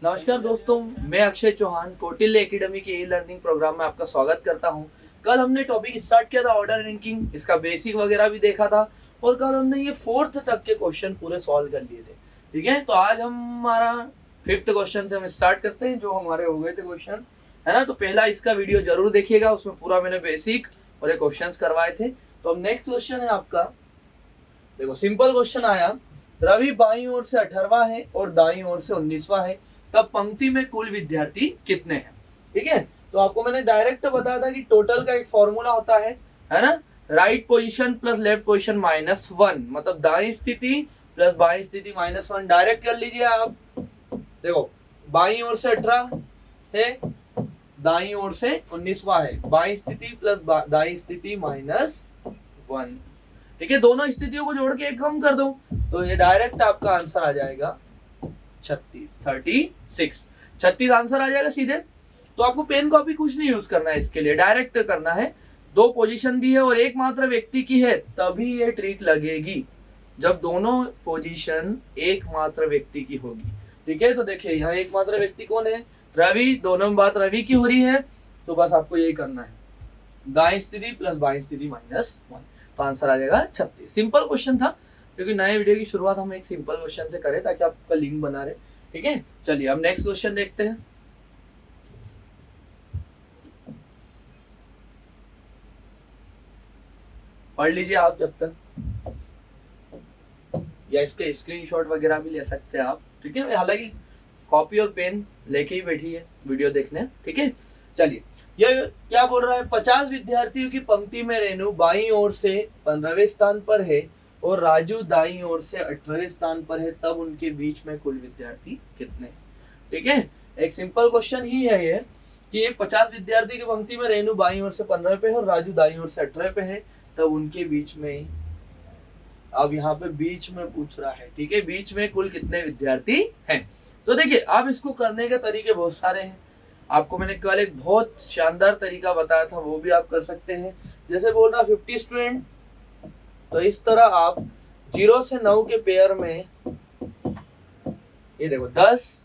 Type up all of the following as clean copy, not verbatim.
नमस्कार दोस्तों, मैं अक्षय चौहान कौटिल्य एकेडमी के ई लर्निंग प्रोग्राम में आपका स्वागत करता हूं। कल हमने टॉपिक स्टार्ट किया था ऑर्डर रैंकिंग, इसका बेसिक वगैरह भी देखा था और कल हमने ये 4th तक के क्वेश्चन पूरे सॉल्व कर लिए थे। ठीक है, तो आज हमारा 5th क्वेश्चन से हम स्टार्ट करते हैं, जो हमारे हो गए थे क्वेश्चन, है ना। तो पहला इसका वीडियो जरूर देखिएगा, उसमें पूरा मैंने बेसिक और ये क्वेश्चन करवाए थे। तो अब नेक्स्ट क्वेश्चन है आपका, देखो सिंपल क्वेश्चन आया, रवि बाईं ओर से 18वां है और दाईं ओर से 19वां है, तब पंक्ति में कुल विद्यार्थी कितने हैं। ठीक है, तो आपको मैंने डायरेक्ट बताया था कि टोटल का एक फॉर्मूला होता है ना, right position plus left position -1, मतलब दाईं स्थिति प्लस बाईं स्थिति -1। डायरेक्ट कर लीजिए आप। देखो बाईं ओर से 18 है, दाईं ओर से 19वां है, बाईं स्थिति प्लस दाईं स्थिति -1। ठीक है, दोनों स्थितियों को जोड़ के एक कम कर दो, तो ये डायरेक्ट आपका आंसर आ जाएगा 36 आंसर आ जाएगा सीधे। तो आपको पेन कॉपी कुछ नहीं यूज करना है इसके लिए, डायरेक्ट करना है। दो पोजीशन दी है और एकमात्र व्यक्ति की है, तभी ये ट्रिक लगेगी जब दोनों पोजीशन एकमात्र व्यक्ति की होगी। ठीक है, तो देखिए यहाँ एकमात्र व्यक्ति कौन है, रवि। दोनों में बात रवि की हो रही है, तो बस आपको यही करना है, दाईं स्थिति प्लस बाईं स्थिति -1, तो आंसर आ जाएगा 36। सिंपल क्वेश्चन था, क्योंकि नए वीडियो की शुरुआत हम एक सिंपल क्वेश्चन से करें ताकि आपका लिंक बना रहे। ठीक है, चलिए अब नेक्स्ट क्वेश्चन देखते हैं। पढ़ लीजिए आप जब तक, या इसके स्क्रीनशॉट वगैरह भी ले सकते हैं आप। ठीक है, हालांकि कॉपी और पेन लेके ही बैठी है वीडियो देखने। ठीक है, चलिए यह क्या बोल रहा है, 50 विद्यार्थियों की पंक्ति में रेणु बाईं ओर से 15वें स्थान पर है और राजू दाईं ओर से 18वें स्थान पर है, तब उनके बीच में कुल विद्यार्थी कितने हैं। ठीक है, एक सिंपल क्वेश्चन ही है ये कि एक 50 विद्यार्थी की पंक्ति में रेणु बाईं ओर से 15 पे है और राजू दाईं ओर से 18 पे है, तब उनके बीच में, अब यहाँ पे बीच में पूछ रहा है। ठीक है, बीच में कुल कितने विद्यार्थी हैं। तो देखिए अब इसको करने के तरीके बहुत सारे हैं। आपको मैंने कल एक बहुत शानदार तरीका बताया था, वो भी आप कर सकते हैं। जैसे बोल रहा 50 स्टूडेंट, तो इस तरह आप 0 से 9 के पेयर में, ये देखो 10,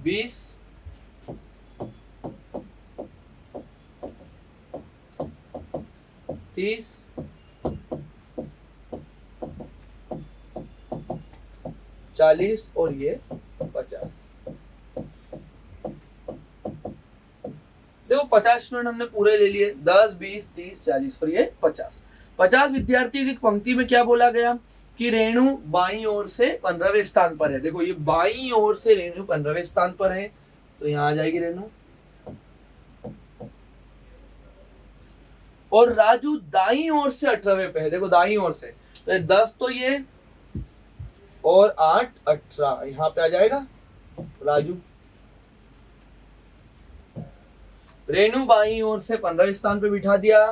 20, 30, 40 और ये 50। देखो 50 स्टूडेंट हमने पूरे ले लिए, 10, 20, 30, 40 और ये 50 विद्यार्थियों की पंक्ति में क्या बोला गया कि रेणु बाईं ओर से 15वें स्थान पर है। देखो ये बाईं ओर से रेणु 15वें स्थान पर है, तो यहाँ आ जाएगी रेणु। और राजू दाईं ओर से 18वें पे है, देखो दाईं ओर से, तो 10 तो ये और 8, 18, यहाँ पे आ जाएगा राजू। रेणु बाईं ओर से 15वें स्थान पे बिठा दिया,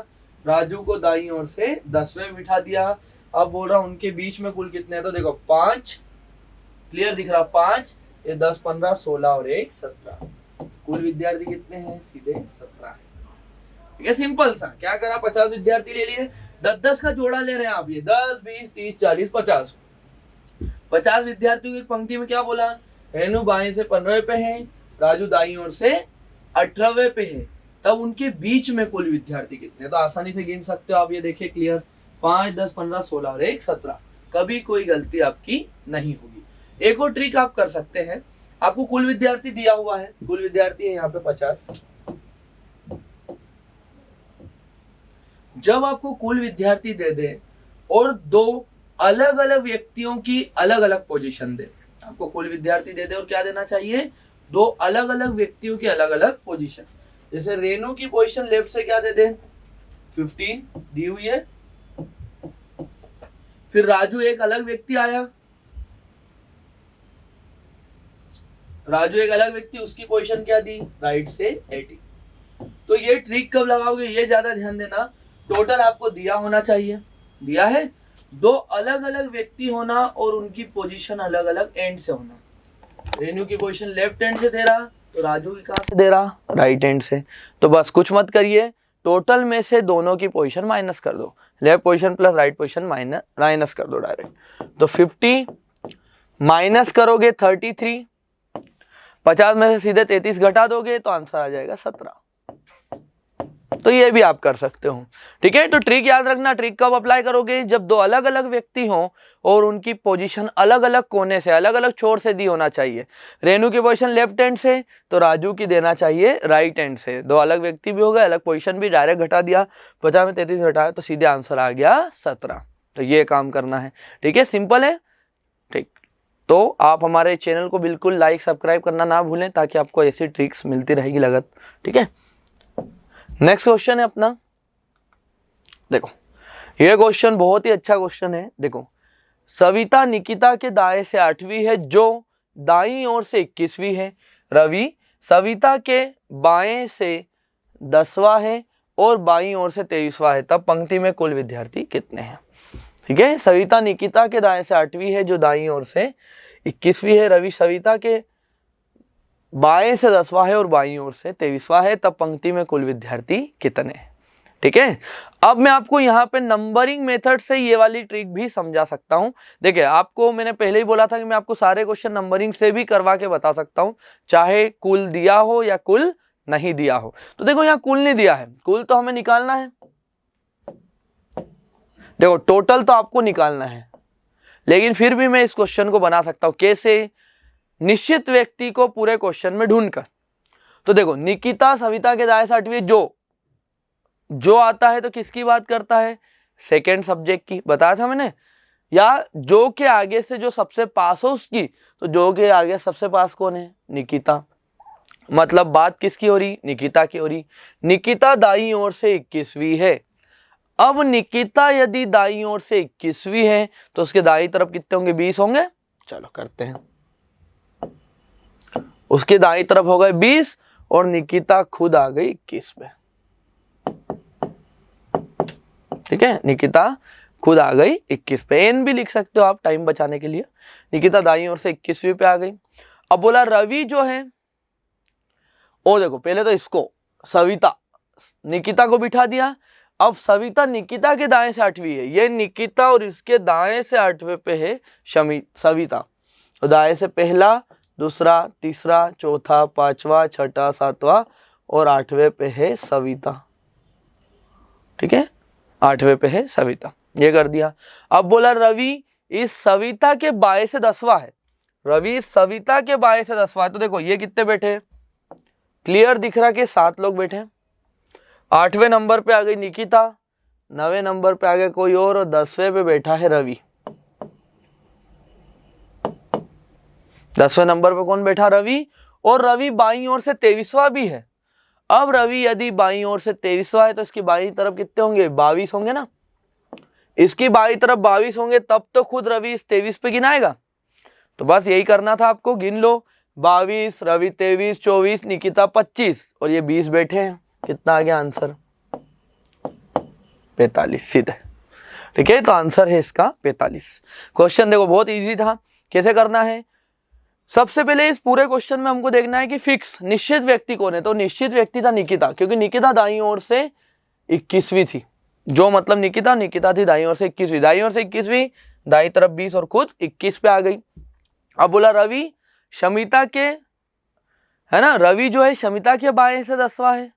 राजू को दाईं ओर से 10वें बिठा दिया। अब बोल रहा उनके बीच में कुल कितने हैं, तो देखो 5, क्लियर दिख रहा 5, ये 10, 15, 16 और 1, 17। कुल विद्यार्थी कितने हैं, सीधे 17 है। ठीक है, सिंपल सा, क्या करा, 50 विद्यार्थी ले लिए, 10-10 का जोड़ा ले रहे हैं आप, ये 10, 20, 30, 40, 50। 50 विद्यार्थियों की पंक्ति में क्या बोला, रेणु बाईं से 15वें पे है, राजू दाईं ओर से 18वें पे है, तब उनके बीच में कुल विद्यार्थी कितने, तो आसानी से गिन सकते हो आप। ये देखिए क्लियर, 5, 10, 15, 16 और 1, 17। कभी कोई गलती आपकी नहीं होगी। एक और ट्रिक आप कर सकते हैं, आपको कुल विद्यार्थी दिया हुआ है, कुल विद्यार्थी है यहाँ पे 50। जब आपको कुल विद्यार्थी दे दे और दो अलग अलग व्यक्तियों की अलग अलग पोजीशन दे, आपको कुल विद्यार्थी दे दे और क्या देना चाहिए, दो अलग अलग व्यक्तियों की अलग अलग पोजीशन। जैसे रेणु की पोजीशन लेफ्ट से क्या दे दे, 15 दी हुई है, फिर राजू एक अलग व्यक्ति आया, राजू एक अलग व्यक्ति, उसकी पोजीशन क्या दी, राइट से 18। तो ये ट्रिक कब लगाओगे, ये ज्यादा ध्यान देना, टोटल आपको दिया होना चाहिए, दिया है, दो अलग अलग व्यक्ति होना और उनकी पोजीशन अलग अलग एंड से होना। रेणु की पोजीशन लेफ्ट एंड से दे रहा, तो राजू की कहां से दे रहा, राइट एंड से। तो बस कुछ मत करिए, टोटल में से दोनों की पोजीशन माइनस कर दो, left position plus right position minus कर दो डायरेक्ट। तो 50 माइनस करोगे 33, 50 में से सीधे 33 घटा दोगे तो आंसर आ जाएगा 17। तो ये भी आप कर सकते हो, ठीक है। तो ट्रिक याद रखना, ट्रिक कब अप्लाई करोगे, जब दो अलग अलग व्यक्ति हों और उनकी पोजीशन अलग अलग कोने से, अलग अलग छोर से दी होना चाहिए। रेनू की पोजीशन लेफ्ट हैंड से तो राजू की देना चाहिए राइट हैंड से। दो अलग व्यक्ति भी हो गए, अलग पोजीशन भी, डायरेक्ट घटा दिया, 50 में 33 घटाया तो सीधे आंसर आ गया 17। तो ये काम करना है, ठीक है, सिंपल है, ठीक। तो आप हमारे चैनल को बिल्कुल लाइक सब्सक्राइब करना ना भूलें ताकि आपको ऐसी ट्रिक्स मिलती रहेगी लगत, ठीक है। नेक्स्ट क्वेश्चन है अपना, देखो ये क्वेश्चन बहुत ही अच्छा क्वेश्चन है। देखो, सविता निकिता के दाएं से 8वीं है जो दाईं ओर से 21वीं है। रवि सविता के बाएं से 10वां है और बाईं ओर से 23वां है, तब पंक्ति में कुल विद्यार्थी कितने हैं, ठीक है। सविता निकिता के दाएं से 8वीं है जो दाईं ओर से 21वीं है। रवि सविता के बाएं से 10वां है और बाईं ओर से 23वां है, तब पंक्ति में कुल विद्यार्थी कितने हैं, ठीक है। अब मैं आपको यहाँ पे नंबरिंग मेथड से ये वाली ट्रिक भी समझा सकता हूँ। देखिए, आपको मैंने पहले ही बोला था कि मैं आपको सारे क्वेश्चन नंबरिंग से भी करवा के बता सकता हूँ, चाहे कुल दिया हो या कुल नहीं दिया हो। तो देखो यहाँ कुल नहीं दिया है, कुल तो हमें निकालना है। देखो टोटल तो आपको निकालना है, लेकिन फिर भी मैं इस क्वेश्चन को बना सकता हूँ। कैसे? निश्चित व्यक्ति को पूरे क्वेश्चन में ढूंढकर। तो देखो, निकिता सविता के दाएं से 8वीं, जो आता है तो किसकी बात करता है, सेकेंड सब्जेक्ट की, बताया था मैंने। या जो के आगे से जो सबसे पास हो उसकी, तो जो के आगे सबसे पास कौन है, निकिता। मतलब बात किसकी हो रही, निकिता की हो रही। निकिता दाईं ओर से 21वीं है। अब निकिता यदि दाईं ओर से 21वीं है तो उसके दाईं तरफ कितने होंगे, 20 होंगे। चलो करते हैं, उसके दाईं तरफ हो गए 20 और निकिता खुद आ गई 21 पे, ठीक है। निकिता खुद आ गई 21 पे, एन भी लिख सकते हो आप टाइम बचाने के लिए। निकिता दाईं ओर से 21वीं पे आ गई। अब बोला रवि जो है, ओ देखो पहले तो इसको सविता निकिता को बिठा दिया। अब सविता निकिता के दाएं से 8वीं है, ये निकिता और इसके दाएं से 8वें पे है सविता। तो दाएं से पहला, दूसरा, तीसरा, चौथा, 5वां, 6ठा, 7वां और 8वें पे है सविता, ठीक है। 8वें पे है सविता, ये कर दिया। अब बोला रवि इस सविता के बाएं से 10वां है। रवि सविता के बाएं से 10वां है, तो देखो ये कितने बैठे, क्लियर दिख रहा कि 7 लोग बैठे। 8वें नंबर पे आ गई निकिता, 9वें नंबर पे आ गया कोई और 10वें पे बैठा है रवि। 10वें नंबर पे कौन बैठा, रवि। और रवि बाईं ओर से 23वां भी है। अब रवि यदि बाईं ओर से 23वां है तो इसकी बाईं तरफ कितने होंगे, 22 होंगे ना। इसकी बाईं तरफ 22 होंगे, तब तो खुद रवि इस 23 पे गिनाएगा। तो बस यही करना था आपको, गिन लो 22, रवि 23, 24, निकिता 25 और ये 20 बैठे हैं। कितना आ गया आंसर, 45 सीधे, ठीक है। तो आंसर है इसका 45। क्वेश्चन देखो बहुत इजी था। कैसे करना है, सबसे पहले इस पूरे क्वेश्चन में हमको देखना है कि फिक्स निश्चित व्यक्ति कौन है। तो निश्चित व्यक्ति था निकिता, क्योंकि निकिता दाईं ओर से 21वीं थी। जो मतलब निकिता थी दाईं ओर से 21वीं, दाईं ओर से 21वीं, दाईं तरफ 20 और खुद 21 पे आ गई। अब बोला रवि शमिता के, है ना, रवि जो है शमिता के बाएं से 10वां है,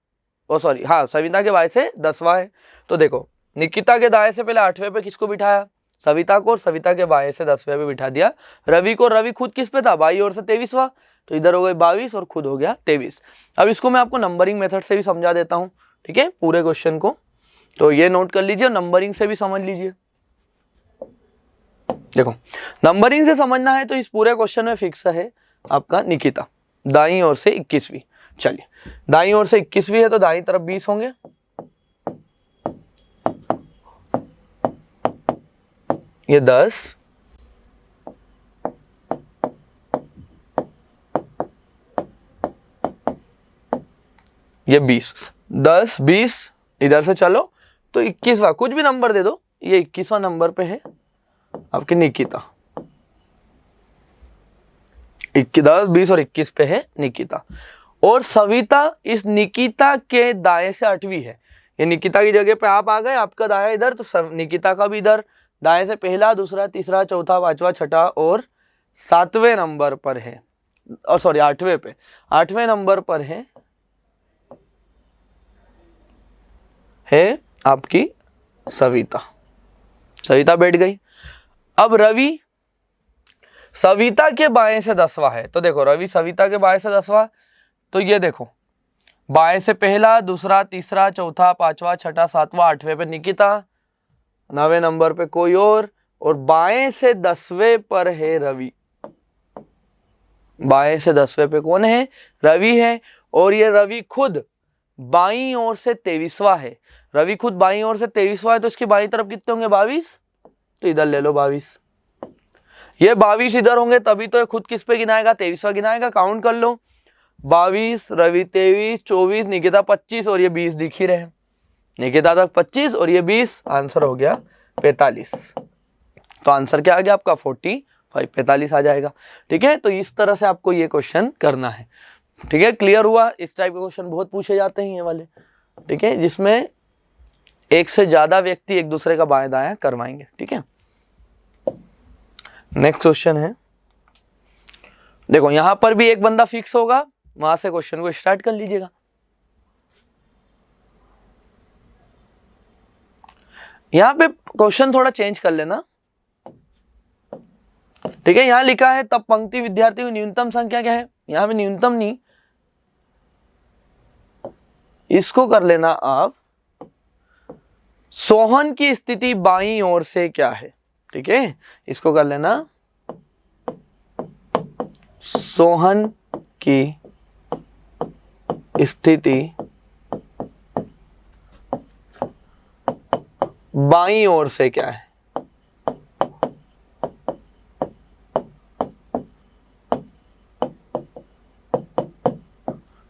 ओ सॉरी हाँ, सविता के बाएं से 10वां है। तो देखो निकिता के दाएं से पहले 8वें पे किसको बिठाया, सविता को, और सविता के बाएं से 10वें पे बिठा दिया रवि को। रवि खुद किस पे था, बाईं ओर से 23वां, तो इधर हो गए 22 और खुद हो गया 23। अब इसको मैं आपको नंबरिंग मेथड से भी समझा देता हूँ, ठीक है, पूरे क्वेश्चन को। तो ये नोट कर लीजिए और नंबरिंग से भी समझ लीजिए। देखो नंबरिंग से समझना है तो इस पूरे क्वेश्चन में फिक्स है आपका निकिता दाईं ओर से 21वीं। चलिए दाईं ओर से 21वीं है तो दाईं तरफ 20 होंगे, ये 10, ये 20, 10, 20 इधर से चलो तो 21वां, कुछ भी नंबर दे दो, ये 21वां नंबर पे है आपकी निकिता। 10, 20 और 21 पे है निकिता। और सविता इस निकिता के दाएं से 8वीं है, ये निकिता की जगह पे आप आ गए, आपका दाया इधर, तो निकिता का भी इधर दाएं से पहला, दूसरा, तीसरा, चौथा, पांचवा, छठा और 7वें नंबर पर है, और सॉरी 8वें पे, 8वें नंबर पर है आपकी सविता। सविता बैठ गई। अब रवि सविता के बाएं से 10वां है, तो देखो रवि सविता के बाएं से 10वां, तो ये देखो बाएं से पहला, दूसरा, तीसरा, चौथा, पांचवा, छठा, 7वां, 8वें पे निकिता, 9वें नंबर पे कोई और बाएं से 10वें पर है रवि। बाएं से 10वें पे कौन है? रवि है। और ये रवि खुद बाईं ओर से 23वां है। रवि खुद बाईं ओर से 23वां है, तो इसकी बाईं तरफ कितने होंगे? 22। तो इधर ले लो 22। ये 22 इधर होंगे, तभी तो ये खुद किस पे गिनाएगा? 23वां गिनाएगा। काउंट कर लो, 22, रवि 23, 24, निकिता 25 और ये 20 दिख ही रहे। निकिता तक 25 और ये 20, आंसर हो गया 45। तो आंसर क्या आ गया आपका? 45, 45 आ जाएगा। ठीक है, तो इस तरह से आपको ये क्वेश्चन करना है। ठीक है, क्लियर हुआ? इस टाइप के क्वेश्चन बहुत पूछे जाते हैं ये वाले। ठीक है, जिसमें एक से ज्यादा व्यक्ति एक दूसरे का बाएं दाएं करवाएंगे। ठीक है, नेक्स्ट क्वेश्चन है, देखो यहां पर भी एक बंदा फिक्स होगा, वहां से क्वेश्चन को स्टार्ट कर लीजिएगा। यहां पे क्वेश्चन थोड़ा चेंज कर लेना। ठीक है, यहां लिखा है तब पंक्ति विद्यार्थियों की न्यूनतम संख्या क्या है? यहां पे न्यूनतम नहीं, इसको कर लेना आप सोहन की स्थिति बाईं ओर से क्या है। ठीक है, इसको कर लेना सोहन की स्थिति बाईं ओर से क्या है।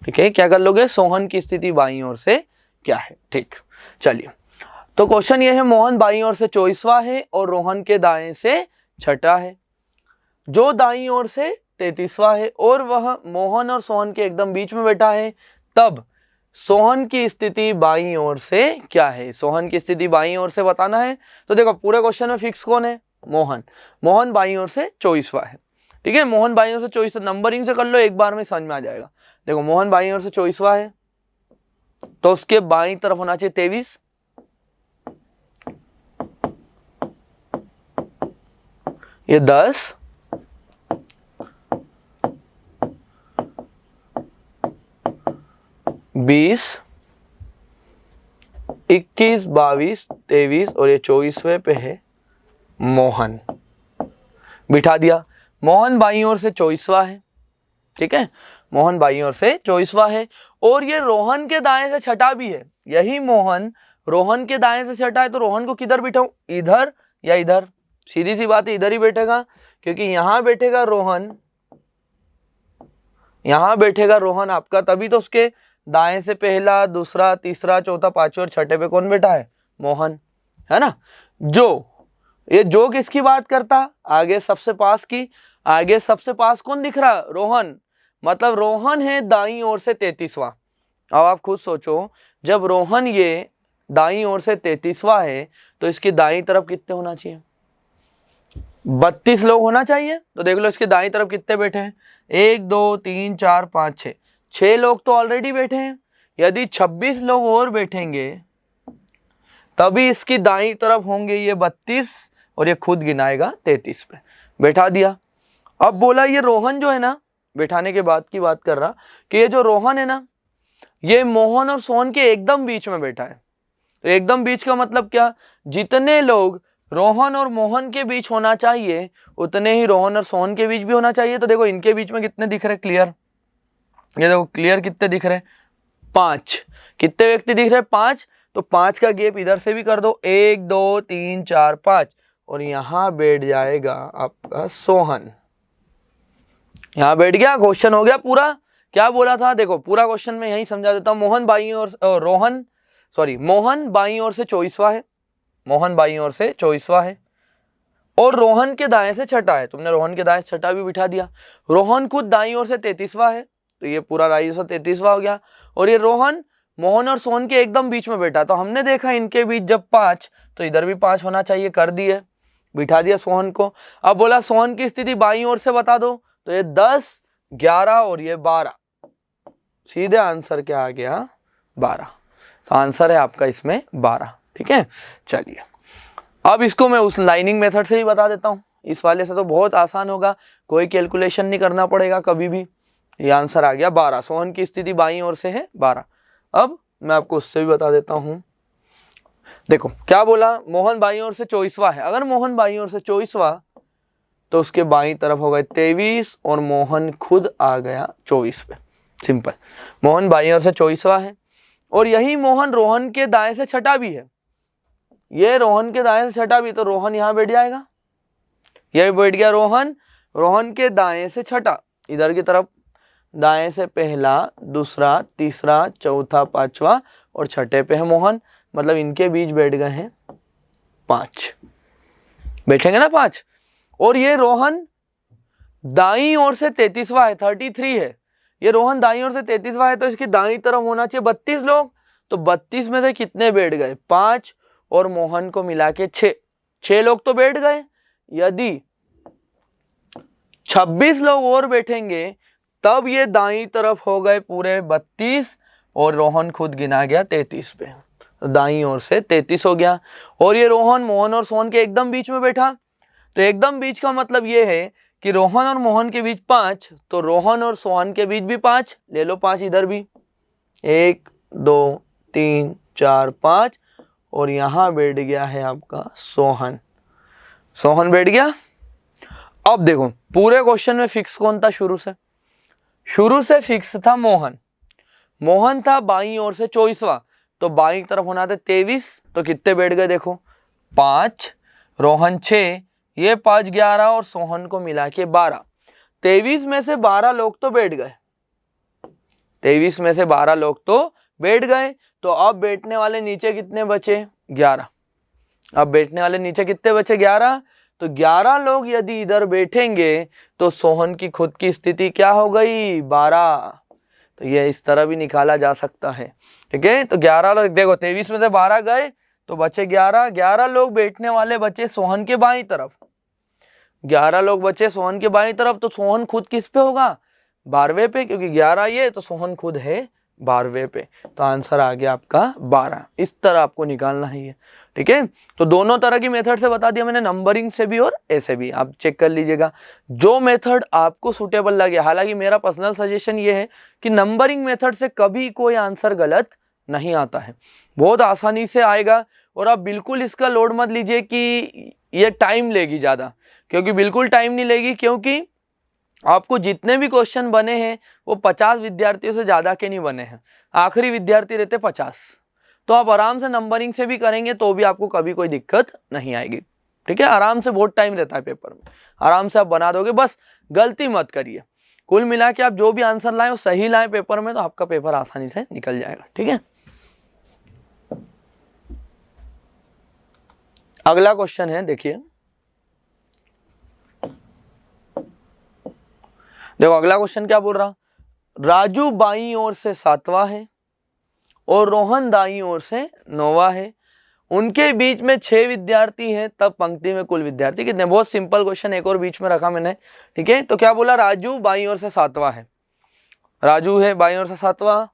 ठीक है, क्या कर लोगे? सोहन की स्थिति बाईं ओर से क्या है। ठीक, चलिए, तो क्वेश्चन ये है, मोहन बाईं ओर से 24वां है और रोहन के दाएं से छठा है, जो दाईं ओर से 33वां है और वह मोहन और सोहन के एकदम बीच में बैठा है, तब सोहन की स्थिति बाईं ओर से क्या है? सोहन की स्थिति बाईं ओर से बताना है। तो देखो पूरे क्वेश्चन में फिक्स कौन है? मोहन। मोहन बाईं ओर से 24वां है। ठीक है, मोहन बाईं ओर से 24, नंबरिंग से कर लो, एक बार में समझ में आ जाएगा। देखो मोहन बाईं ओर से 24वां है, तो उसके बाईं तरफ होना चाहिए 23, ये 10, 20, 21, 22, 23 और ये 24वें पे है मोहन। बिठा दिया। मोहन बाईं ओर से 24वां है। ठीक है, मोहन बाईं ओर से 24वां है और ये रोहन के दाएं से छठा भी है। यही मोहन रोहन के दाएं से छठा है, तो रोहन को किधर बिठाऊं? इधर या इधर? सीधी सी बात है, इधर ही बैठेगा, क्योंकि यहां बैठेगा रोहन, यहां बैठेगा रोहन आपका, तभी तो उसके दाएं से पहला, दूसरा, तीसरा, चौथा, पांचवा और छठे पे कौन बैठा है? मोहन, है ना। जो किसकी बात करता? आगे सबसे पास की। आगे सबसे पास कौन दिख रहा? रोहन, मतलब रोहन है दाईं ओर से 33वां। अब आप खुद सोचो, जब रोहन ये दाईं ओर से 33वां है, तो इसकी दाईं तरफ कितने होना चाहिए? 32 लोग होना चाहिए। तो देख लो इसके दाईं तरफ कितने बैठे हैं? 1, 2, 3, 4, 5, 6, 6 लोग तो ऑलरेडी बैठे हैं। यदि 26 लोग और बैठेंगे तभी इसकी दाईं तरफ होंगे ये 32 और ये खुद गिनाएगा 33 पे। बैठा दिया। अब बोला ये रोहन जो है ना, बैठाने के बाद की बात कर रहा, कि ये जो रोहन है ना, ये मोहन और सोहन के एकदम बीच में बैठा है। तो एकदम बीच का मतलब क्या? जितने लोग रोहन और मोहन के बीच होना चाहिए, उतने ही रोहन और सोहन के बीच भी होना चाहिए। तो देखो इनके बीच में कितने दिख रहे? क्लियर, ये देखो क्लियर कितने दिख रहे? 5। कितने व्यक्ति दिख रहे? 5। तो 5 का गैप इधर से भी कर दो, 1, 2, 3, 4, 5, और यहां बैठ जाएगा आपका सोहन। यहां बैठ गया। क्वेश्चन हो गया पूरा। क्या बोला था? देखो पूरा क्वेश्चन में यही समझा देता हूं। मोहन बाईं ओर से 24वां है। मोहन बाईं ओर से 24वां है और रोहन के दाएं से छठा है। तुमने रोहन के दाएं से छठा भी बिठा दिया। रोहन खुद दाईं ओर से 33वां है, तो ये पूरा दाईं ओर से 33वां हो गया। और ये रोहन मोहन और सोहन के एकदम बीच में बैठा, तो हमने देखा इनके बीच जब 5 तो इधर भी 5 होना चाहिए, कर दिए, बिठा दिया सोहन को। अब बोला सोहन की स्थिति बाईं ओर से बता दो, तो ये 10, 11 और ये 12, सीधे आंसर क्या आ गया 12। तो आंसर है आपका इसमें 12। ठीक है, चलिए अब इसको मैं उस लाइनिंग मेथड से ही बता देता हूँ। इस वाले से तो बहुत आसान होगा, कोई कैलकुलेशन नहीं करना पड़ेगा कभी भी। ये आंसर आ गया 12, सोहन की स्थिति बाईं ओर से है 12। अब मैं आपको उससे भी बता देता हूँ। देखो क्या बोला, मोहन बाईं ओर से 24वां है। अगर मोहन बाईं ओर से 24वां तो उसके बाईं तरफ हो गए 23 और मोहन खुद आ गया 24 पे। सिंपल, मोहन बाईं ओर से 24वां है और यही मोहन रोहन के दाएं से छठा भी है। ये रोहन के दाएं से छठा भी, तो रोहन यहाँ बैठ जाएगा, ये बैठ गया रोहन। रोहन के दाएं से छठा इधर की तरफ, दाएं से पहला, दूसरा, तीसरा, चौथा, पांचवा और छठे पे है मोहन, मतलब इनके बीच बैठ गए हैं 5, बैठेंगे ना 5। और ये रोहन दाईं ओर से 33वां है, 33 है। ये रोहन दाईं ओर से 33वां है, तो इसकी दाईं तरफ होना चाहिए 32 लोग। तो 32 में से कितने बैठ गए 5 और मोहन को मिला के 6 लोग तो बैठ गए। यदि 26 लोग और बैठेंगे तब ये दाईं तरफ हो गए पूरे 32 और रोहन खुद गिना गया 33 पे, तो दाईं ओर से 33 हो गया। और ये रोहन मोहन और सोहन के एकदम बीच में बैठा, तो एकदम बीच का मतलब ये है कि रोहन और मोहन के बीच 5, तो रोहन और सोहन के बीच भी 5 ले लो, 5 इधर भी, 1 2 3 4 5 और यहां बैठ गया है आपका सोहन। सोहन बैठ गया। अब देखो पूरे क्वेश्चन में फिक्स कौन था शुरू से फिक्स था मोहन। मोहन था बाईं ओर से 24वां, तो बाईं तरफ होना था 23, तो कितने बैठ गए देखो 5, रोहन 6, ये 5 11 और सोहन को मिला के 12। 23 में से 12 लोग तो बैठ गए, 23 में से 12 लोग तो बैठ गए। तो अब बैठने वाले नीचे कितने बचे 11। अब बैठने वाले नीचे कितने बचे 11, तो 11 लोग यदि इधर बैठेंगे तो सोहन की खुद की स्थिति क्या हो गई 12। तो ये इस तरह भी निकाला जा सकता है। ठीक है, तो 11 लोग देखो 23 में से 12 गए तो बचे 11 लोग बैठने वाले बचे सोहन के बाईं तरफ, 11 लोग बचे सोहन के बाईं तरफ। तो सोहन खुद किस पे होगा 12वें पे, क्योंकि 11 ये तो सोहन खुद है 12वें पे। तो आंसर आ गया आपका 12। इस तरह आपको निकालना है ये। ठीक है, तो दोनों तरह की मेथड से बता दिया मैंने, नंबरिंग से भी और ऐसे भी। आप चेक कर लीजिएगा जो मेथड आपको सुटेबल लगे। हालांकि मेरा पर्सनल सजेशन ये है कि नंबरिंग मेथड से कभी कोई आंसर गलत नहीं आता है, बहुत आसानी से आएगा। और आप बिल्कुल इसका लोड मत लीजिए कि ये टाइम लेगी ज़्यादा, क्योंकि बिल्कुल टाइम नहीं लेगी, क्योंकि आपको जितने भी क्वेश्चन बने हैं वो 50 विद्यार्थियों से ज़्यादा के नहीं बने हैं, आखिरी विद्यार्थी रहते 50। तो आप आराम से नंबरिंग से भी करेंगे तो भी आपको कभी कोई दिक्कत नहीं आएगी। ठीक है, आराम से, बहुत टाइम रहता है पेपर में, आराम से आप बना दोगे, बस गलती मत करिए। कुल मिला के आप जो भी आंसर लाएं वो सही लाएं पेपर में, तो आपका पेपर आसानी से निकल जाएगा। ठीक है, अगला क्वेश्चन है, देखिए देखो अगला क्वेश्चन क्या बोल रहा, राजू बाईं ओर से 7वां है और रोहन दाईं ओर से 9वां है, उनके बीच में 6 विद्यार्थी हैं, तब पंक्ति में कुल विद्यार्थी कितने। बहुत सिंपल क्वेश्चन, एक और बीच में रखा मैंने। ठीक है, तो क्या बोला, राजू बाईं ओर से 7वां है, राजू है बाईं ओर से 7वां,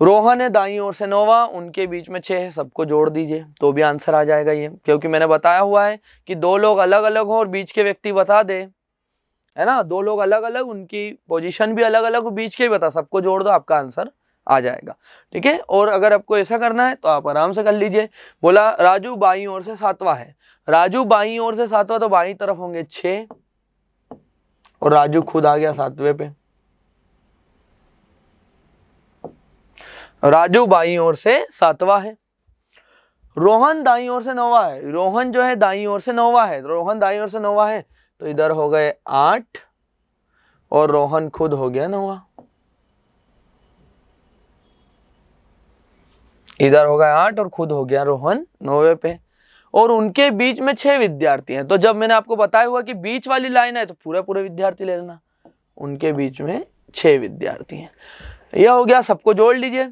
रोहन है दाईं ओर से 9वां, उनके बीच में 6 है, सबको जोड़ दीजिए तो भी आंसर आ जाएगा ये। क्योंकि मैंने बताया हुआ है कि 2 लोग अलग अलग हो और बीच के व्यक्ति बता दे, है ना, 2 लोग अलग अलग, उनकी पोजीशन भी अलग अलग, बीच के ही बता, सबको जोड़ दो आपका आंसर आ जाएगा। ठीक है, और अगर आपको ऐसा करना है तो आप आराम से कर लीजिए। बोला राजू बाईं ओर से 7वां है, राजू बाईं ओर से 7वां, तो बाईं तरफ होंगे 6 और राजू खुद आ गया 7वें पे। राजू बाईं ओर से 7वां है, रोहन दाईं ओर से 9वां है, रोहन जो है दाईं ओर से 9वां है, रोहन दाईं ओर से 9वां है, तो इधर हो गए 8 और रोहन खुद हो गया 9वां, इधर हो गया 8 और खुद हो गया रोहन 9वें पे। और उनके बीच में 6 विद्यार्थी हैं, तो जब मैंने आपको बताया हुआ कि बीच वाली लाइन है तो पूरे विद्यार्थी ले लेना, उनके बीच में 6 विद्यार्थी हैं। यह हो गया, सबको जोड़ लीजिए।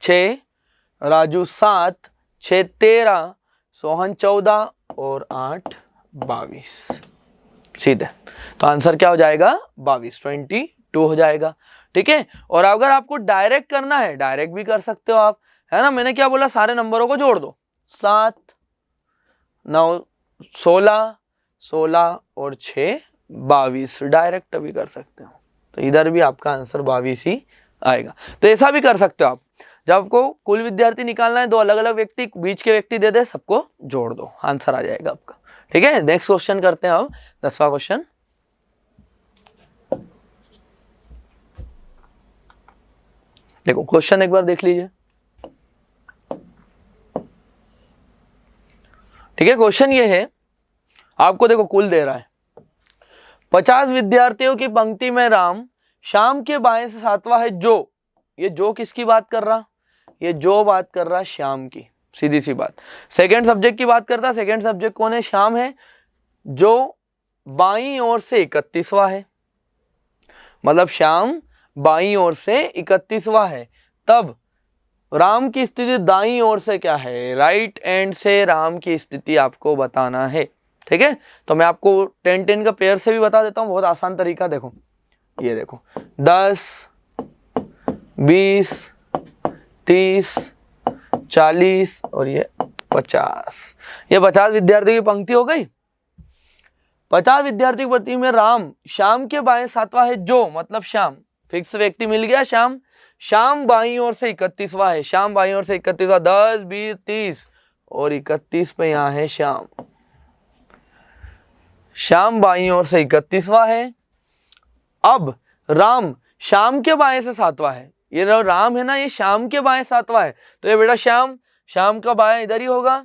6, राजू 7, 6 13, सोहन 14 और 8 22 सीधे। तो आंसर क्या हो जाएगा 22, 22 हो जाएगा। ठीक है। और अगर आपको डायरेक्ट करना है, डायरेक्ट भी कर सकते हो आप, है ना। मैंने क्या बोला, सारे नंबरों को जोड़ दो। 7 9 16, 16 और 6 22, डायरेक्ट भी कर सकते हो। तो इधर भी आपका आंसर 22 ही आएगा। तो ऐसा भी कर सकते हो आप, जब आपको कुल विद्यार्थी निकालना है, दो अलग अलग व्यक्ति, बीच के व्यक्ति दे दे, सबको जोड़ दो, आंसर आ जाएगा आपका। ठीक है। नेक्स्ट क्वेश्चन करते हैं अब, 10वां क्वेश्चन। देखो क्वेश्चन एक बार देख लीजिए। ठीक है। क्वेश्चन ये है, आपको देखो कुल दे रहा है 50 विद्यार्थियों की पंक्ति में राम, शाम के बाएं से 7वां है जो। ये जो किसकी बात कर रहा, ये जो बात कर रहा श्याम की, सीधी सी बात। सेकंड सब्जेक्ट की बात करता, सेकंड सब्जेक्ट कौन है, श्याम है, जो बाईं ओर से 31वां है, मतलब श्याम बाईं ओर से 31वां है। तब राम की स्थिति दाईं ओर से क्या है, राइट एंड से राम की स्थिति आपको बताना है। ठीक है। तो मैं आपको 10-10 का पेयर से भी बता देता हूं, बहुत आसान तरीका। देखो ये देखो 10 20 30 40 और ये 50, ये 50 विद्यार्थी की पंक्ति हो गई। 50 विद्यार्थी की पंक्ति में राम, शाम के बाएं 7वां है जो, मतलब श्याम, फिक्स व्यक्ति मिल गया श्याम। श्याम बाईं ओर से 31वां है, श्याम बाईं ओर से 31वां, 10 20 30 और 31 पे यहाँ है श्याम। श्याम बाईं ओर से 31वां है। अब राम शाम के बाएं से 7वां है, ये राम है ना, ये शाम के बाएं 7वां है। तो ये बेटा श्याम, शाम का बाएं इधर ही होगा,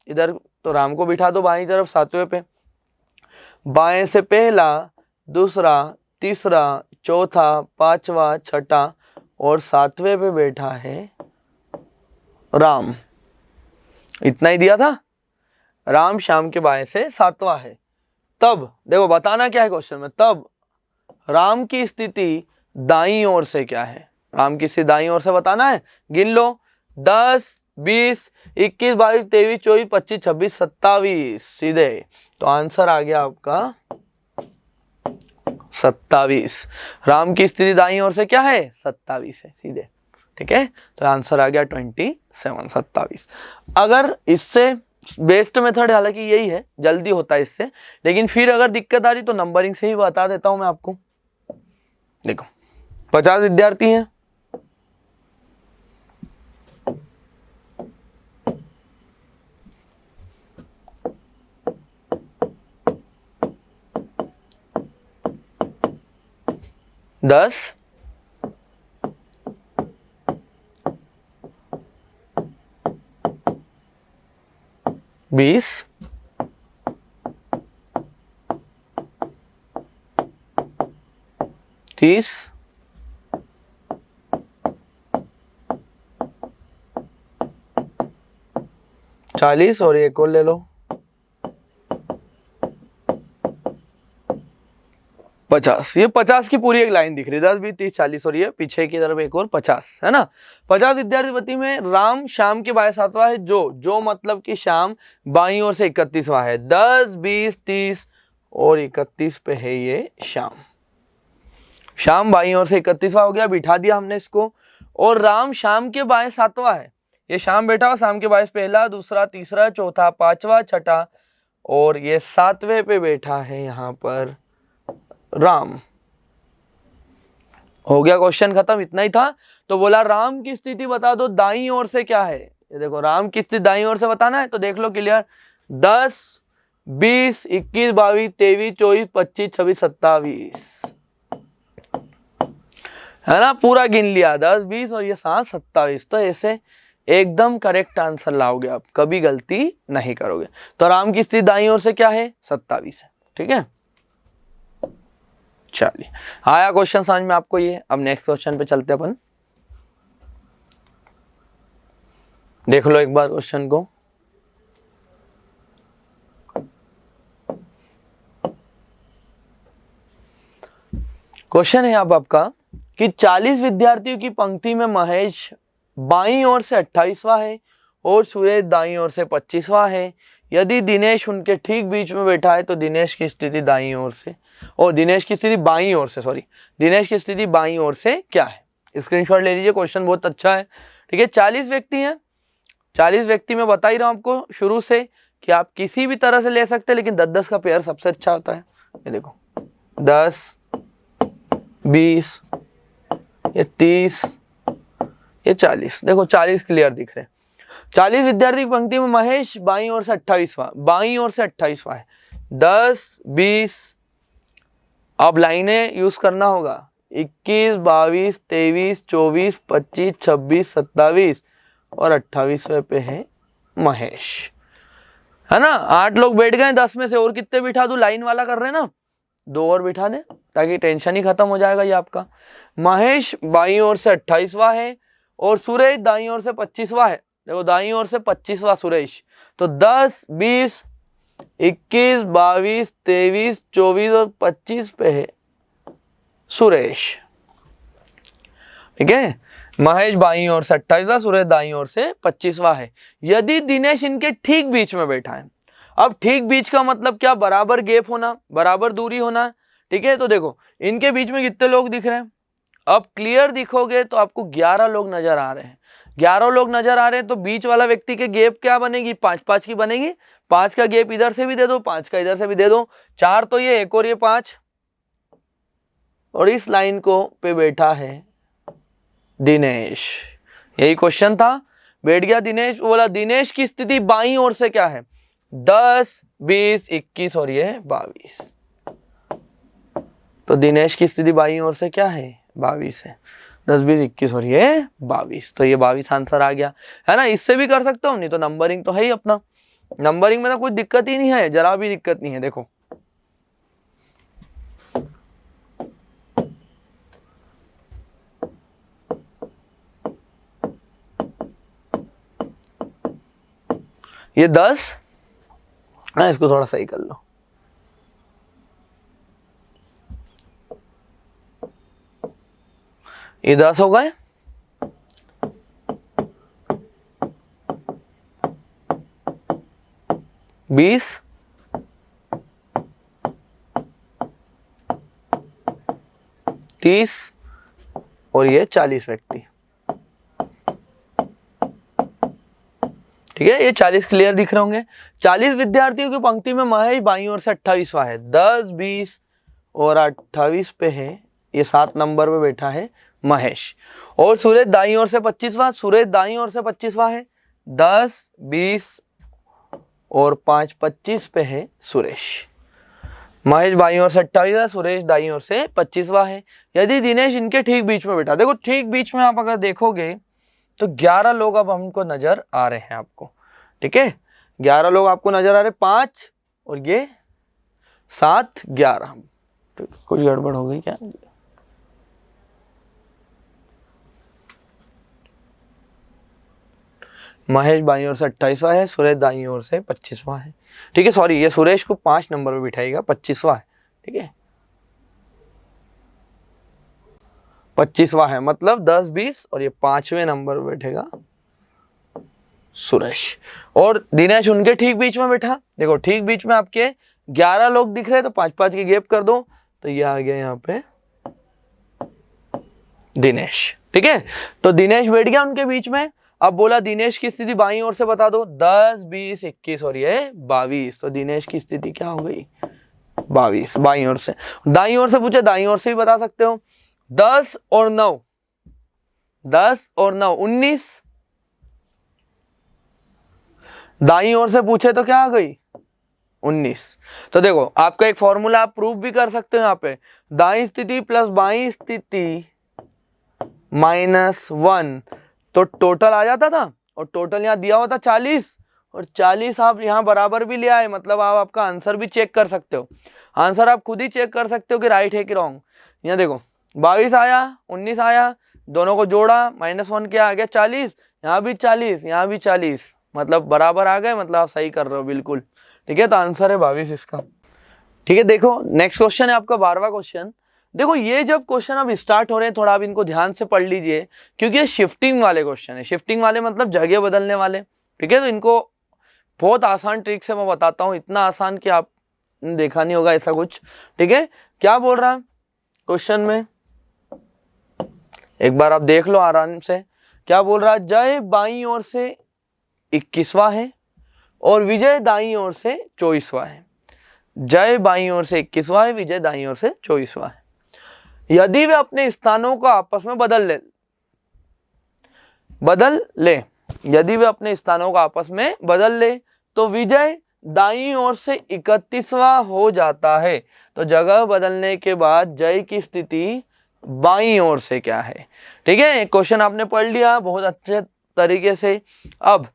इधर। तो राम को बिठा दो बाईं तरफ 7वें पे। बाएं से पहला, दूसरा, तीसरा, चौथा, 5वां, 6ठा और 7वें पे बैठा है राम। इतना ही दिया था। राम शाम के बाएं से 7वां है। तब देखो बताना क्या है क्वेश्चन में, तब राम की स्थिति दाईं ओर से क्या है, राम की स्थिति दाईं ओर से बताना है। गिन लो, 10 20 21 22 23 24 25 26 27 सीधे। तो आंसर आ गया आपका 27। राम की स्थिति दाईं ओर से क्या है, 27 है सीधे। ठीक है। तो आंसर आ गया 27, 27। अगर इससे बेस्ट मेथड हालांकि यही है, जल्दी होता है इससे, लेकिन फिर अगर दिक्कत आ रही तो नंबरिंग से ही बता देता हूं मैं आपको। देखो 50 विद्यार्थी हैं, दस 20 30 40 और एक और ले लो 50। ये 50 की पूरी एक लाइन दिख रही है, 10 20 30 40 और ये पीछे की तरफ एक और 50, है ना। 50 विद्यार्थी पति में राम शाम के बाएं 7वां है जो मतलब कि शाम बाईं ओर से 31वां है। 10 20 30 और 31 पे है ये शाम। शाम बाईं ओर से 31वां हो गया, बिठा दिया हमने इसको। और राम शाम के बाएं 7वां है, ये शाम बैठा हुआ, शाम के बाएं पहला, दूसरा, तीसरा, चौथा, 5वां, 6ठा और ये 7वें पे बैठा है यहाँ पर राम। हो गया क्वेश्चन खत्म, इतना ही था। तो बोला राम की स्थिति बता दो दाईं ओर से क्या है। ये देखो राम की स्थिति दाईं ओर से बताना है, तो देख लो क्लियर। 10 20 21 22 23 24 25 26 27 है ना, पूरा गिन लिया 10 20 और ये 7 27। तो ऐसे एकदम करेक्ट आंसर लाओगे आप, कभी गलती नहीं करोगे। तो राम की स्थिति दाईं ओर से क्या है, 27 है। ठीक है। चलिए आया क्वेश्चन समझ में आपको ये। अब नेक्स्ट क्वेश्चन पे चलते अपन, देख लो एक बार क्वेश्चन को। क्वेश्चन है अब आपका कि 40 विद्यार्थियों की पंक्ति में महेश बाईं ओर से 28वां है और सुरेश दाईं ओर से 25वां है। यदि दिनेश उनके ठीक बीच में बैठा है तो दिनेश की स्थिति दाईं ओर से, और दिनेश की स्थिति बाईं ओर से, दिनेश की स्थिति बाईं ओर से क्या है? स्क्रीनशॉट ले लीजिए, क्वेश्चन बहुत अच्छा है। ठीक है, 40 व्यक्ति हैं, 40 व्यक्ति में बता ही रहा हूं आपको शुरू से कि आप किसी भी तरह से ले सकते हैं, लेकिन 10-10 का पेयर सबसे अच्छा होता है। ये देखो 10, 20, ये 30, ये 40, देखो 40 क्लियर दिख रहे हैं। 40 विद्यार्थी की पंक्ति में महेश बाईं ओर से 28वां, बाईं ओर से 28वां है। 10, 20, अब लाइनें यूज करना होगा। 21, 22, 23, 24, 25, 26, 27 और 28वें पे है महेश, है ना। 8 लोग बैठ गए, 10 में से और कितने बिठा दूं? लाइन वाला कर रहे हैं ना, 2 और बिठा दे ताकि टेंशन ही खत्म हो जाएगा ये आपका। महेश बाईं ओर से 28वां है और सुरेश दाईं ओर से 25वां है। देखो दाईं ओर से 25वां सुरेश, तो 10, 20, 21, 22, 23, 24 और 25 पे है सुरेश। ठीक है, महेश बाईं ओर से 28वां, सुरेश दाईं ओर से 25वां है। यदि दिनेश इनके ठीक बीच में बैठा है, अब ठीक बीच का मतलब क्या? बराबर गैप होना, बराबर दूरी होना। ठीक है, तो देखो इनके बीच में कितने लोग दिख रहे हैं? अब क्लियर दिखोगे तो आपको 11 लोग नजर आ रहे हैं। 11 लोग नजर आ रहे हैं तो बीच वाला व्यक्ति के गैप क्या बनेगी? 5-5 की बनेगी। 5 का गैप इधर से भी दे दो, 5 का इधर से भी दे दो। 4 तो ये, एक और ये 5, और इस लाइन को पे बैठा है दिनेश। यही क्वेश्चन था, बैठ गया दिनेश। बोला दिनेश की स्थिति बाईं ओर से क्या है? 10, 20, 21 और ये 22। तो दिनेश की स्थिति बाईं ओर से क्या है? 22 है। 10, 20, 21 और ये 22, तो ये 22 आंसर आ गया, है ना। इससे भी कर सकता हूँ, नहीं तो नंबरिंग तो है ही अपना। नंबरिंग में तो कोई दिक्कत ही नहीं है, जरा भी दिक्कत नहीं है। देखो ये 10, हाँ इसको थोड़ा सही कर लो। ये 10 हो गए, बीस, 30 और ये 40 व्यक्ति। ठीक है, ये 40 क्लियर दिख रहे होंगे। 40 विद्यार्थियों की पंक्ति में महेश बाईं ओर से 28वां है। 10, 20 और 28 पे है, ये 7 नंबर पे बैठा है महेश। और सुरेश दाईं ओर से 25वां, सुरेश दाईं ओर से 25वां है। 10, 20 और 5, 25 पे है सुरेश। महेश बाईं ओर से 28वां, सुरेश दाईं ओर से 25वां है। यदि दिनेश इनके ठीक बीच में बैठा, देखो ठीक बीच में आप अगर देखोगे तो 11 लोग अब हमको नजर आ रहे हैं आपको। ठीक है, 11 लोग आपको नजर आ रहे, 5 और ये 7, 11। कुछ गड़बड़ हो गई क्या? महेश बाईं ओर से 28वां है, सुरेश दाईं ओर से 25वां है। ठीक है, सॉरी, ये सुरेश को 5 नंबर पे बिठाएगा, 25वां है। ठीक है, 25वां है, मतलब 10, 20 और ये 5वें नंबर पे बैठेगा सुरेश। और दिनेश उनके ठीक बीच में बैठा। देखो ठीक बीच में आपके 11 लोग दिख रहे हैं, तो 5-5 की गैप कर दो, तो ये आ गया यहाँ पे दिनेश। ठीक है, तो दिनेश बैठ गया उनके बीच में। अब बोला दिनेश की स्थिति बाईं ओर से बता दो। 10, 20, 21 और ये 22, तो दिनेश की स्थिति क्या हो गई? 22 बाईं ओर से। दाईं ओर से पूछे, दाईं ओर से भी बता सकते हो। 10 और 9, 10 और 9, 19। दाईं ओर से पूछे तो क्या आ गई? 19। तो देखो आपका एक फॉर्मूला आप प्रूव भी कर सकते हो यहाँ पे, दाईं स्थिति प्लस बाईं स्थिति -1, तो टोटल आ जाता था, और टोटल यहाँ दिया हुआ था 40, और 40 आप यहाँ बराबर भी ले आए, मतलब आप आपका आंसर भी चेक कर सकते हो। आंसर आप खुद ही चेक कर सकते हो कि राइट है कि रॉन्ग। यहाँ देखो 22 आया, 19 आया, दोनों को जोड़ा, -1 क्या आ गया? 40। यहाँ भी 40, यहाँ भी 40, मतलब बराबर आ गए, मतलब आप सही कर रहे हो बिल्कुल। ठीक है, तो आंसर है 22 इसका। ठीक है, देखो नेक्स्ट क्वेश्चन है आपका 12वां क्वेश्चन। देखो ये जब क्वेश्चन अब स्टार्ट हो रहे हैं, थोड़ा आप इनको ध्यान से पढ़ लीजिए, क्योंकि ये शिफ्टिंग वाले क्वेश्चन है। शिफ्टिंग वाले मतलब जगह बदलने वाले, ठीक है। तो इनको बहुत आसान ट्रिक से मैं बताता हूँ, इतना आसान कि आप देखा नहीं होगा ऐसा कुछ, ठीक है। क्या बोल रहा है क्वेश्चन में, एक बार आप देख लो आराम से। क्या बोल रहा है, जय बाईं ओर से 21वां है और विजय दाईं ओर से 24वां है। जय बाईं ओर से 21वां है, विजय दाईं ओर से 24वां है। यदि वे अपने स्थानों को आपस में बदल ले, यदि वे अपने स्थानों को आपस में बदल ले तो विजय दाईं ओर से 31वां हो जाता है। तो जगह बदलने के बाद जय की स्थिति बाईं ओर से क्या है, ठीक है। क्वेश्चन आपने पढ़ लिया बहुत अच्छे तरीके से। अब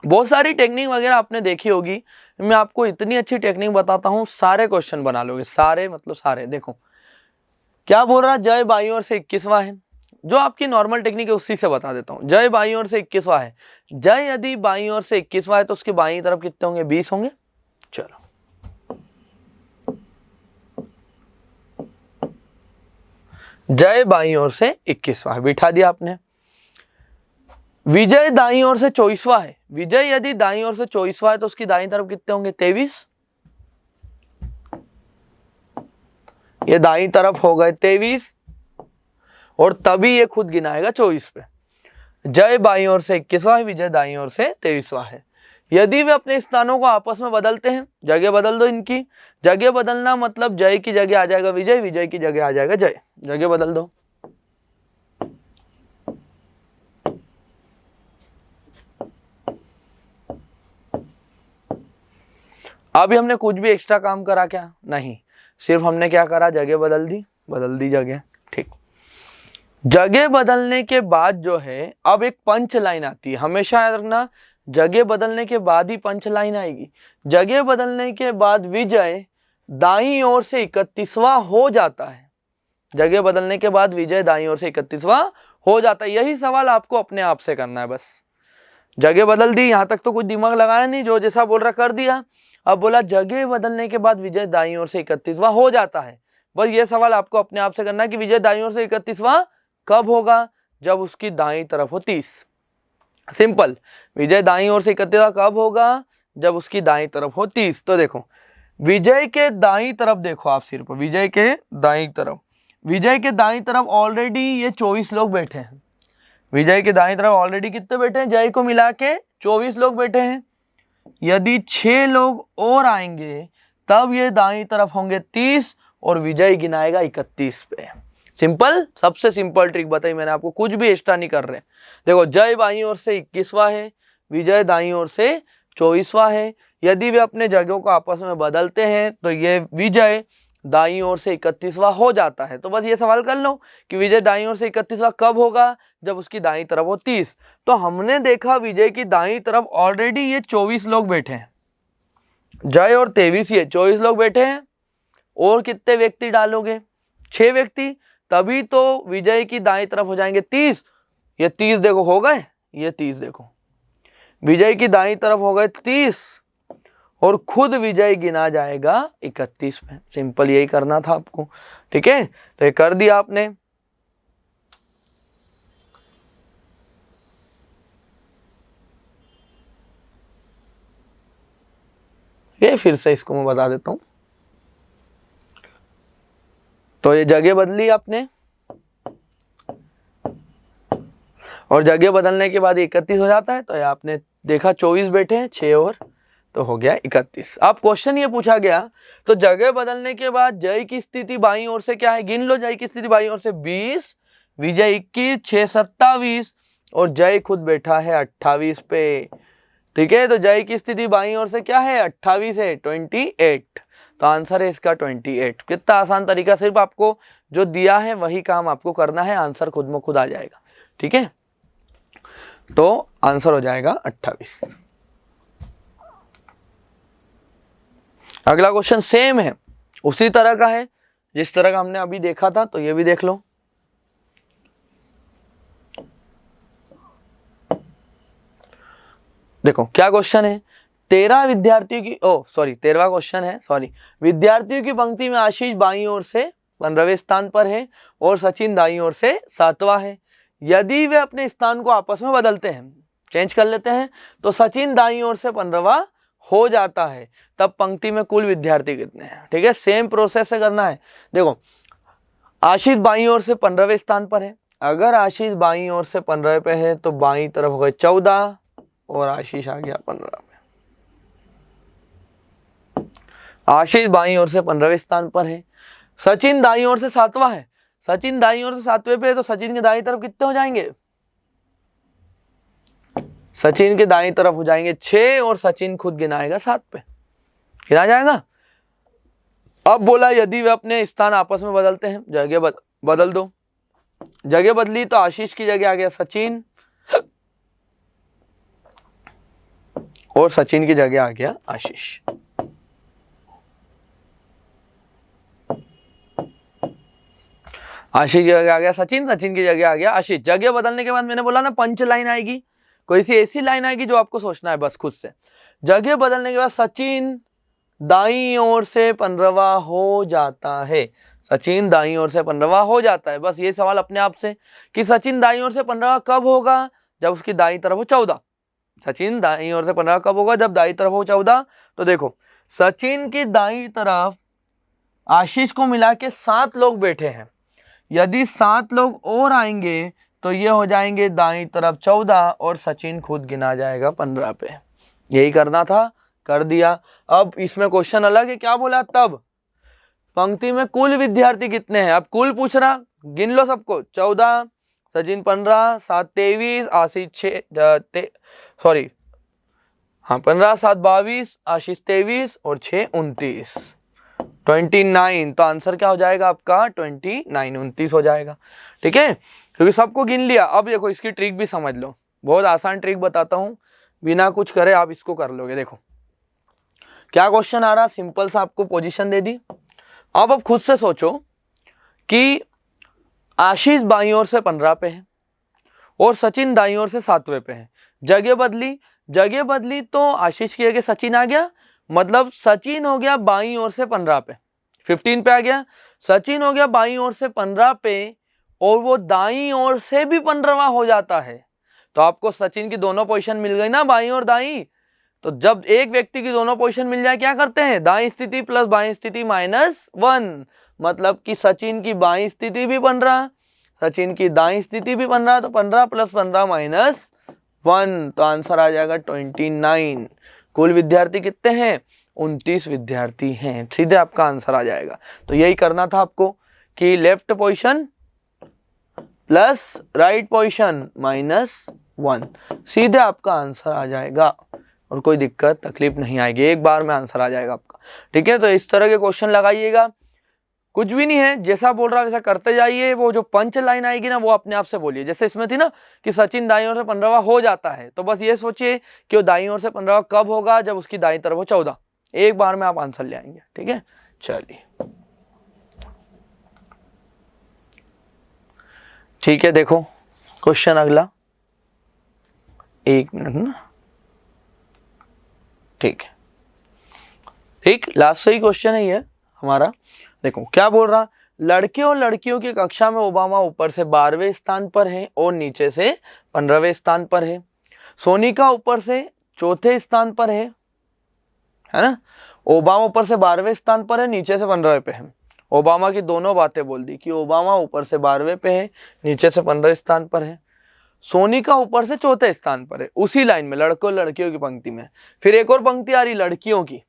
बहुत सारी टेक्निक वगैरह आपने देखी होगी, मैं आपको इतनी अच्छी टेक्निक बताता हूँ, सारे क्वेश्चन बना लोगे, सारे मतलब सारे। देखो क्या बोल रहा है, जय बाईं ओर से 21वां है, जो आपकी नॉर्मल टेक्निक है उसी से बता देता हूँ। जय बाईं ओर से 21वां है, जय यदि बाईं ओर से 21वां है तो उसकी बाईं तरफ कितने होंगे, 20 होंगे। चलो जय बाईं ओर से 21वां है, बिठा दिया आपने। विजय दाईं ओर से 24वां है, विजय यदि दाईं ओर से 24वां है तो उसकी दाईं तरफ कितने होंगे, 23। ये दाईं तरफ हो गए 23 और तभी ये खुद गिनाएगा 24 पे। जय बाईं ओर से 21वां है, विजय दाईं ओर से 23वां है। यदि वे अपने स्थानों को आपस में बदलते हैं, जगह बदल दो इनकी। जगह बदलना मतलब जय की जगह आ जाएगा विजय, विजय की जगह आ जाएगा जय, जगह बदल दो। अभी हमने कुछ भी एक्स्ट्रा काम करा क्या, नहीं, सिर्फ हमने क्या करा, जगह बदल दी जगह, ठीक। जगह बदलने के बाद जो है अब एक पंच लाइन आती है, हमेशा याद रखना, जगह बदलने के बाद ही पंच लाइन आएगी। जगह बदलने के बाद विजय दाईं ओर से 31वां हो जाता है, जगह बदलने के बाद विजय दाईं ओर से 31वां हो जाता है। यही सवाल आपको अपने आप से करना है बस। जगह बदल दी, यहां तक तो कुछ दिमाग लगाया नहीं, जो जैसा बोल रहा कर दिया। अब बोला जगह बदलने के बाद विजय दाईं ओर से 31वां हो जाता है, बस ये सवाल आपको अपने आप से करना है कि विजय दाईं ओर से 31वां कब होगा, जब उसकी दाईं तरफ हो 30। सिंपल, विजय दाईं ओर से 31वां कब होगा, जब उसकी दाईं तरफ हो 30। तो देखो विजय के दाईं तरफ देखो आप, सिर्फ विजय के दाईं तरफ, विजय के दाईं तरफ ऑलरेडी ये 24 लोग बैठे हैं। विजय के दाईं तरफ ऑलरेडी कितने बैठे हैं, जय को मिला के 24 लोग बैठे हैं। यदि 6 लोग और आएंगे तब ये दाईं तरफ होंगे 30 और विजय गिनाएगा 31 पे। सिंपल, सबसे सिंपल ट्रिक बताई मैंने आपको, कुछ भी एक्स्ट्रा नहीं कर रहे। देखो जय बाईं ओर से 21वां है, विजय दाईं ओर से 24वां है। यदि वे अपने जगहों को आपस में बदलते हैं तो ये विजय दाईं ओर से 31वां हो जाता है। तो बस ये सवाल कर लो कि विजय दाईं ओर से 31वां कब होगा, जब उसकी दाईं तरफ हो 30। तो हमने देखा विजय की दाईं तरफ ऑलरेडी ये 24 लोग बैठे हैं, जय और 23 ये 24 लोग बैठे हैं। और कितने व्यक्ति डालोगे, 6 व्यक्ति, तभी तो विजय की दाईं तरफ हो जाएंगे 30। ये 30 देखो हो गए, ये 30 देखो विजय की दाईं तरफ हो गए 30 और खुद विजय गिना जाएगा 31 में। सिंपल यही करना था आपको, ठीक है। तो ये कर दिया आपने। ये फिर से इसको मैं बता देता हूं। तो ये जगह बदली आपने और जगह बदलने के बाद 31 हो जाता है। तो ये आपने देखा 24 बैठे हैं, 6 और तो हो गया 31। अब क्वेश्चन ये पूछा गया, तो जगह बदलने के बाद जय की स्थिति बाईं ओर से क्या है, गिन लो। जय की स्थिति बाईं ओर से 20, विजय 21, 6 27 और जय खुद बैठा है 28 पे, ठीक है। तो जय की स्थिति बाईं ओर से क्या है, 28 है, 28। तो आंसर है इसका 28। कितना आसान तरीका, सिर्फ आपको जो दिया है वही काम आपको करना है, आंसर खुद में खुद आ जाएगा, ठीक है। तो आंसर हो जाएगा 28। अगला क्वेश्चन सेम है, उसी तरह का है जिस तरह का हमने अभी देखा था। तो ये भी देख लो। देखो क्या क्वेश्चन है, 13 विद्यार्थियों की 13वां क्वेश्चन है, सॉरी। विद्यार्थियों की पंक्ति में आशीष बाईं ओर से 15वें स्थान पर है और सचिन दाईं ओर से 7वां है। यदि वे अपने स्थान को आपस में बदलते हैं, चेंज कर लेते हैं, तो सचिन दाईं ओर से 15वां हो जाता है। तब पंक्ति में कुल विद्यार्थी कितने हैं? ठीक है, सेम प्रोसेस से करना है। देखो, आशीष बाईं ओर से 15वें स्थान पर है। अगर आशीष बाईं ओर से 15 पे है तो बाईं तरफ हो गए 14 और आशीष आ गया 15 पे। आशीष बाईं ओर से 15वें स्थान पर है। सचिन दाईं ओर से 7वां है। सचिन दाईं ओर से 7वें पे है तो सचिन के दाईं तरफ कितने हो जाएंगे? सचिन के दाईं तरफ हो जाएंगे 6 और सचिन खुद गिनाएगा 7 पे, गिना जाएगा। अब बोला यदि वे अपने स्थान आपस में बदलते हैं, जगह बदल दो। जगह बदली तो आशीष की जगह आ गया सचिन और सचिन की जगह आ गया आशीष। आशीष की जगह आ गया सचिन, सचिन की जगह आ गया आशीष। जगह बदलने के बाद मैंने बोला ना पंच लाइन आएगी, कोई सी ऐसी लाइन आएगी जो आपको सोचना है बस खुद से। जगह बदलने के बाद सचिन दाईं ओर से 15वां हो जाता है। सचिन दाईं ओर से 15वां हो जाता है। बस ये सवाल अपने आप से कि सचिन दाईं ओर से 15वां कब होगा? जब उसकी दाईं तरफ हो 14। सचिन दाईं ओर से 15वां कब होगा? जब दाईं तरफ हो 14। तो देखो, सचिन की दाईं तरफ आशीष को मिला के 7 लोग बैठे हैं। यदि 7 लोग और आएंगे तो ये हो जाएंगे दाईं तरफ 14 और सचिन खुद गिना जाएगा 15 पे। यही करना था, कर दिया। अब इसमें क्वेश्चन अलग है, क्या बोला? तब पंक्ति में कुल विद्यार्थी कितने हैं? अब कुल पूछ रहा, गिन लो सबको। 14, सचिन 15, 7 23, आशीष 15 7 22, आशीष 23 और 6 29, 29। तो आंसर क्या हो जाएगा आपका? 29, 29 हो जाएगा। ठीक है, क्योंकि सबको गिन लिया। अब देखो इसकी ट्रिक भी समझ लो, बहुत आसान ट्रिक बताता हूं, बिना कुछ करे आप इसको कर लोगे। देखो क्या क्वेश्चन आ रहा, सिंपल सा आपको पोजीशन दे दी। अब खुद से सोचो कि आशीष बाईं ओर से 15 पे है और सचिन दाईं ओर से 7वें पे है। जगह बदली तो आशीष की जगह सचिन आ गया, मतलब सचिन हो गया बाईं ओर से 15 पे, 15 पे आ गया। सचिन हो गया बाईं ओर से 15 पे और वो दाईं ओर से भी 15वां हो जाता है। तो आपको सचिन की दोनों पोजीशन मिल गई ना, बाईं और दाईं। तो जब एक व्यक्ति की दोनों पोजीशन मिल जाए क्या करते हैं? दाईं स्थिति प्लस बाईं स्थिति -1, मतलब कि सचिन की बाईं स्थिति भी 15, सचिन की दाईं स्थिति भी 15, तो 15 + 15 -1, तो आंसर आ जाएगा 29। कुल विद्यार्थी कितने हैं? 29 विद्यार्थी हैं। सीधे आपका आंसर आ जाएगा। तो यही करना था आपको कि left position plus right position -1, सीधे आपका आंसर आ जाएगा और कोई दिक्कत तकलीफ नहीं आएगी, एक बार में आंसर आ जाएगा आपका। ठीक है, तो इस तरह के क्वेश्चन लगाइएगा, कुछ भी नहीं है, जैसा बोल रहा है वैसा करते जाइए। वो जो पंच लाइन आएगी ना वो अपने आप से बोलिए। जैसे इसमें थी ना कि सचिन दाईं ओर से 15वां हो जाता है, तो बस ये सोचिए कि वो दाईं ओर से 15वां कब होगा? जब उसकी दाईं तरफ हो 14। एक बार में आप आंसर ले आएंगे। ठीक है, चलिए ठीक है। देखो क्वेश्चन अगला, 1 मिनट ना, ठीक है, ठीक, लास्ट से ही क्वेश्चन है ये हमारा। देखो क्या बोल रहा, लड़के और लड़कियों की कक्षा में ओबामा ऊपर से 12वें स्थान पर है और नीचे से 15वें स्थान पर है। सोनिका ऊपर से 4थे स्थान पर है ना। ओबामा ऊपर से 12वें स्थान पर है, नीचे से 15वें पे है। ओबामा की दोनों बातें बोल दी कि ओबामा ऊपर से 12वें पे है, नीचे से 15वें स्थान पर है। सोनिका ऊपर से 4थे स्थान पर है, उसी लाइन में लड़कों लड़कियों की पंक्ति में। फिर एक और पंक्ति आ रही लड़कियों की,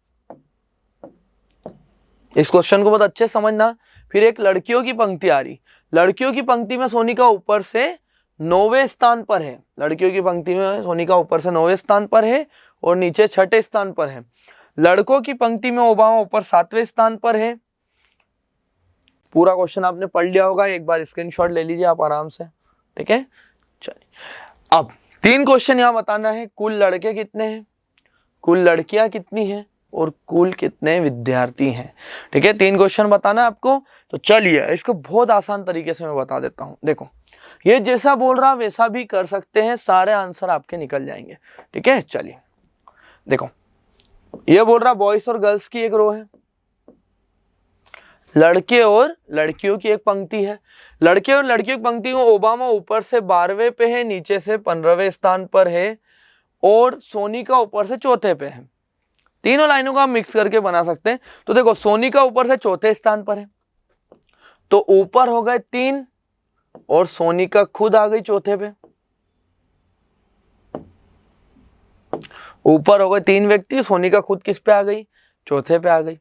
इस क्वेश्चन को बहुत अच्छे से समझना। फिर एक लड़कियों की पंक्ति आ रही, लड़कियों की पंक्ति में सोनिका ऊपर से 9वें स्थान पर है। लड़कियों की पंक्ति में सोनिका ऊपर से 9वें स्थान पर है और नीचे 6ठे स्थान पर है। लड़कों की पंक्ति में ओबामा ऊपर 7वें स्थान पर है। पूरा क्वेश्चन आपने पढ़ लिया होगा, एक बार स्क्रीनशॉट ले लीजिए आप आराम से। ठीक है, चलिए अब 3 क्वेश्चन यहाँ बताना है। कुल लड़के कितने हैं, कुल लड़कियां कितनी हैं और कुल कितने विद्यार्थी हैं। ठीक है, 3 क्वेश्चन बताना है आपको। तो चलिए इसको बहुत आसान तरीके से मैं बता देता हूं। देखो ये जैसा बोल रहा वैसा भी कर सकते हैं, सारे आंसर आपके निकल जाएंगे। ठीक है, चलिए देखो ये बोल रहा बॉयज और गर्ल्स की एक रो है, लड़के और लड़कियों की एक पंक्ति है। लड़के और लड़कियों की पंक्ति में ओबामा ऊपर से 12वें पे है, नीचे से 15वें स्थान पर है और सोनिका ऊपर से चौथे पे है। तीनों लाइनों को आप मिक्स करके बना सकते हैं। तो देखो सोनिका ऊपर से चौथे स्थान पर है, तो ऊपर हो गए 3 और सोनिका खुद आ गई चौथे पे। ऊपर हो गए 3 व्यक्ति, सोनिका खुद किस पे आ गई? चौथे पे आ गई।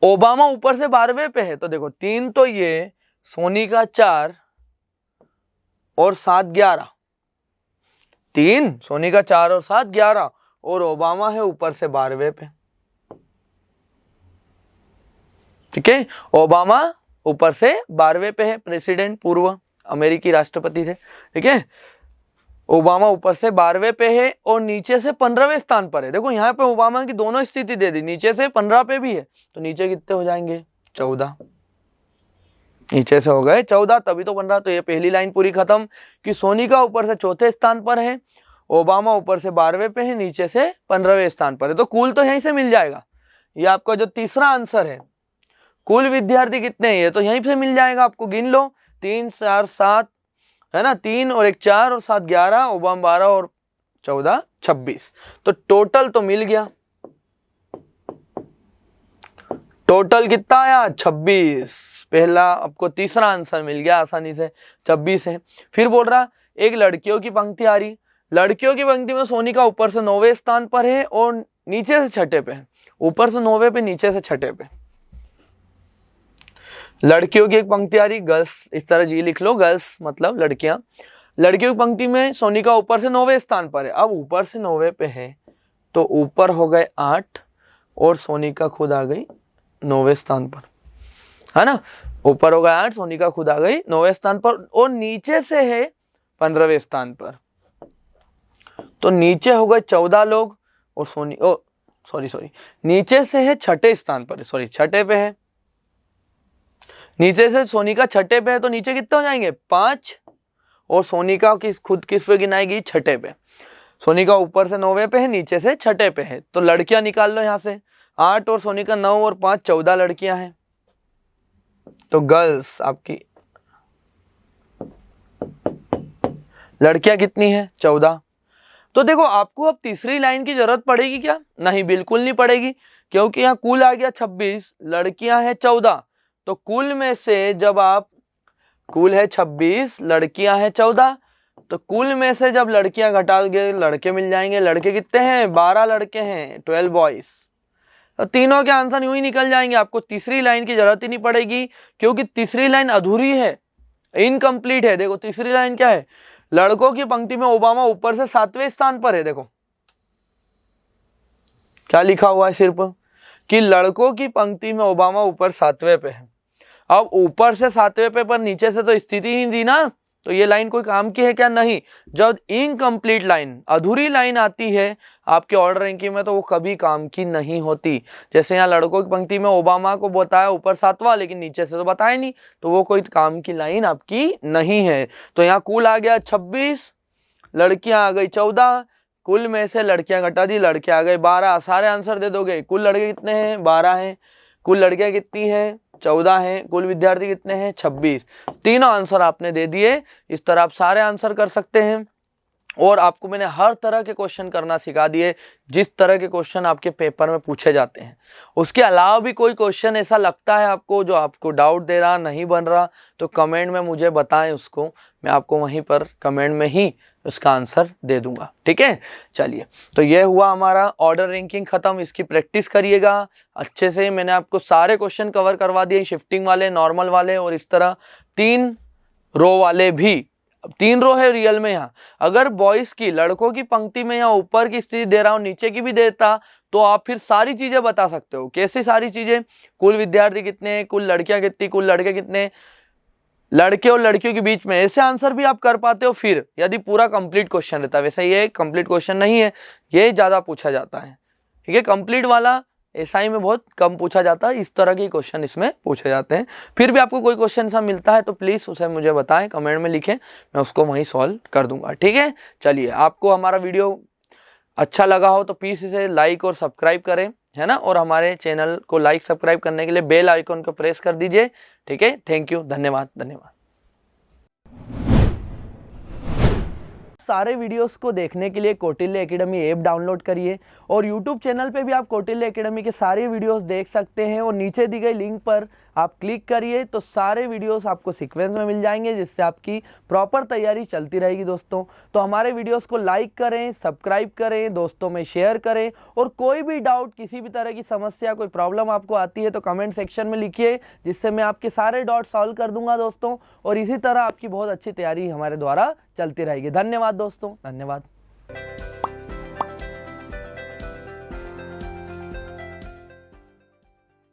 ओबामा ऊपर से 12वें पे है, तो देखो 3 तो ये, सोनिका 4 और 7 11, 3 सोनिका 4 और 7 11 और ओबामा है ऊपर से 12वें पे। ठीक है, ओबामा ऊपर से 12वें पे है, प्रेसिडेंट, पूर्व अमेरिकी राष्ट्रपति से। ठीक है, ओबामा ऊपर से 12वें पे है और नीचे से 15वें स्थान पर है। देखो यहाँ पे ओबामा की दोनों स्थिति दे दी, नीचे से 15 पे भी है, तो नीचे कितने हो जाएंगे? 14। नीचे से हो गए 14, तभी तो 15। तो ये पहली लाइन पूरी खत्म कि सोनिका ऊपर से चौथे स्थान पर है, ओबामा ऊपर से 12वें पे है, नीचे से 15वें स्थान पर है। तो कुल तो यहीं से मिल जाएगा। ये आपका जो तीसरा आंसर है, कुल विद्यार्थी कितने हैं, ये तो यहीं से मिल जाएगा आपको। गिन लो, 3 4 7 है ना, 3 और 1 4 और 7 11, ओबामा 12 और 14 26। तो टोटल तो मिल गया। टोटल कितना आया? 26। पहला आपको तीसरा आंसर मिल गया आसानी से, 26 है। फिर बोल रहा एक लड़कियों की पंक्ति आ रही। लड़कियों की पंक्ति में सोनिका ऊपर से 9वें स्थान पर है और नीचे से 6ठे पे है। ऊपर से 9वें पे, नीचे से 6ठे पे। लड़कियों की एक पंक्ति आ रही, गर्ल्स, इस तरह जी लिख लो, गर्ल्स मतलब लड़कियां। लड़कियों की पंक्ति में सोनिका ऊपर से 9वें स्थान पर है। अब ऊपर से 9वें पे है, तो ऊपर हो गए 8 और सोनिका खुद आ गई 9वें स्थान पर, है ना। ऊपर हो गए 8, सोनिका खुद आ गई 9वें स्थान पर और नीचे से है 15वें स्थान पर। तो नीचे हो गए 14 लोग और नीचे से है 6ठे स्थान पर, 6ठे पे है। नीचे से सोनिका 6ठे पे है, तो नीचे कितने हो जाएंगे? 5 और सोनिका खुद किस पे गिनाएगी? 6ठे पे। सोनिका ऊपर से 9वें पे है, नीचे से 6ठे पे है। तो लड़कियां निकाल लो यहाँ से, 8 और सोनिका 9 और 5 14 लड़कियां हैं। तो गर्ल्स आपकी लड़कियां कितनी है? 14। तो देखो आपको अब तीसरी लाइन की जरूरत पड़ेगी क्या? नहीं, बिल्कुल नहीं पड़ेगी, क्योंकि यहाँ कुल आ गया 26, लड़कियां हैं 14। तो कुल में से जब आप, कुल है 26, लड़कियां हैं 14, तो कुल में से जब लड़कियां घटाओगे लड़के मिल जाएंगे। लड़के कितने हैं? 12 लड़के हैं, 12 बॉयज। तो तीनों के आंसर यूं ही निकल जाएंगे। आपको तीसरी लाइन की जरूरत ही नहीं पड़ेगी, क्योंकि तीसरी लाइन अधूरी है, इनकम्प्लीट है। देखो तीसरी लाइन क्या है? लड़कों की पंक्ति में ओबामा ऊपर से 7वें स्थान पर है। देखो क्या लिखा हुआ है सिर्फ कि लड़कों की पंक्ति में ओबामा ऊपर 7वें पे है। अब ऊपर से 7वें पे पर नीचे से तो स्थिति ही दी ना, तो ये लाइन कोई काम की है क्या? नहीं। जब इनकम्प्लीट लाइन, अधूरी लाइन आती है आपके ऑर्डर रैंकिंग में, तो वो कभी काम की नहीं होती। जैसे यहाँ लड़कों की पंक्ति में ओबामा को बताया ऊपर 7वां, लेकिन नीचे से तो बताया नहीं, तो वो कोई काम की लाइन आपकी नहीं है। तो यहाँ कुल आ गया 26, लड़कियां आ गई 14, कुल में से लड़कियां घटा दी, लड़के आ गए 12। सारे आंसर दे दोगे। कुल लड़के कितने हैं? 12 हैं। कुल लड़कियां कितनी हैं? 14 हैं। कुल विद्यार्थी कितने हैं? 26। तीनों आंसर आपने दे दिए। इस तरह आप सारे आंसर कर सकते हैं। और आपको मैंने हर तरह के क्वेश्चन करना सिखा दिए, जिस तरह के क्वेश्चन आपके पेपर में पूछे जाते हैं। उसके अलावा भी कोई क्वेश्चन ऐसा लगता है आपको जो आपको डाउट दे रहा, नहीं बन रहा, तो कमेंट में मुझे बताएं उसको, मैं आपको वहीं पर कमेंट में ही उसका आंसर दे दूंगा। ठीक है, चलिए, तो ये हुआ हमारा ऑर्डर रैंकिंग खत्म। इसकी प्रैक्टिस करिएगा अच्छे से। मैंने आपको सारे क्वेश्चन कवर करवा दिए, शिफ्टिंग वाले, नॉर्मल वाले और इस तरह 3 रो वाले भी। 3 रो है रियल में। यहाँ अगर बॉयज की, लड़कों की पंक्ति में यहाँ ऊपर की स्थिति दे रहा हूँ, नीचे की भी देता, तो आप फिर सारी चीजें बता सकते हो। कैसे सारी चीजें? कुल विद्यार्थी कितने, कुल लड़कियां कितनी, कुल लड़के कितने, लड़के और लड़कियों के बीच में, ऐसे आंसर भी आप कर पाते हो। फिर यदि पूरा कंप्लीट क्वेश्चन रहता है, वैसे ये कंप्लीट क्वेश्चन नहीं है, ये ज्यादा पूछा जाता है। ठीक है, कंप्लीट वाला एसआई में बहुत कम पूछा जाता है, इस तरह के क्वेश्चन इसमें पूछे जाते हैं। फिर भी आपको कोई क्वेश्चन ऐसा मिलता है तो प्लीज उसे मुझे बताएं, कमेंट में लिखें, मैं उसको वहीं सॉल्व कर दूंगा। ठीक है, चलिए, आपको हमारा वीडियो अच्छा लगा हो तो प्लीज इसे लाइक और सब्सक्राइब करें, है ना, और हमारे चैनल को लाइक सब्सक्राइब करने के लिए बेल आइकन को प्रेस कर दीजिए। ठीक है, थैंक यू, धन्यवाद धन्यवाद। सारे वीडियोस को देखने के लिए कौटिल्य एकेडमी ऐप डाउनलोड करिए और यूट्यूब चैनल पे भी आप कौटिल्य एकेडमी के सारे वीडियोस देख सकते हैं और नीचे दी गई लिंक पर आप क्लिक करिए तो सारे वीडियोस आपको सीक्वेंस में मिल जाएंगे, जिससे आपकी प्रॉपर तैयारी चलती रहेगी दोस्तों। तो हमारे वीडियोस को लाइक करें, सब्सक्राइब करें, दोस्तों में शेयर करें और कोई भी डाउट, किसी भी तरह की समस्या, कोई प्रॉब्लम आपको आती है तो कमेंट सेक्शन में लिखिए, जिससे मैं आपके सारे डाउट सॉल्व कर दूंगा दोस्तों। और इसी तरह आपकी बहुत अच्छी तैयारी हमारे द्वारा चलती रहेगी। धन्यवाद दोस्तों, धन्यवाद।